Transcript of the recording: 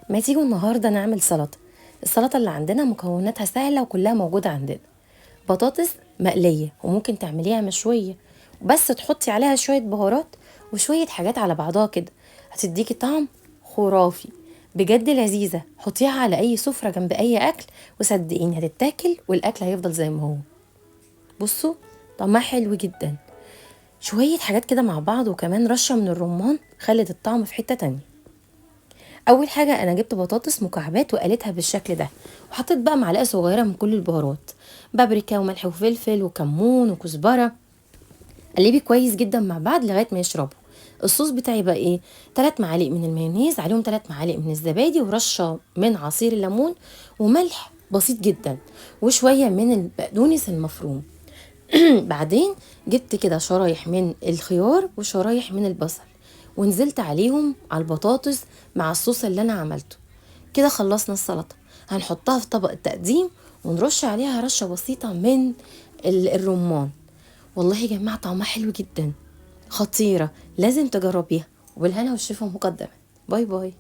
ما تيجوا النهاردة نعمل سلطة. السلطة اللي عندنا مكوناتها سهلة وكلها موجودة عندنا. بطاطس مقلية وممكن تعمليها مشوية، بس تحطي عليها شوية بهارات وشوية حاجات على بعضها كده هتديكي طعم خرافي، بجد لذيذة. حطيها على أي سفرة جنب أي أكل وصدقيني هتتاكل والأكل هيفضل زي ما هو. بصوا، طعمها حلو جدا. شوية حاجات كده مع بعض وكمان رشة من الرمان خلت الطعم في حتة تانية. اول حاجه انا جبت بطاطس مكعبات وقليتها بالشكل ده، وحطيت بقى معلقه صغيره من كل البهارات، بابريكا وملح وفلفل وكمون وكزبره. قلبي كويس جدا مع بعض لغايه ما يشربوا. الصوص بتاعي بقى ايه؟ 3 معالق من المايونيز، عليهم 3 معالق من الزبادي، ورشه من عصير الليمون، وملح بسيط جدا، وشويه من البقدونس المفروم. بعدين جبت كده شرايح من الخيار وشرايح من البصل، ونزلت عليهم على البطاطس مع الصوص اللي انا عملته. كده خلصنا السلطة. هنحطها في طبق التقديم ونرش عليها رشة بسيطة من الرمان. والله يا جماعة طعمها حلو جدا، خطيرة، لازم تجربيها. وبالهنا والشفا مقدما. باي باي.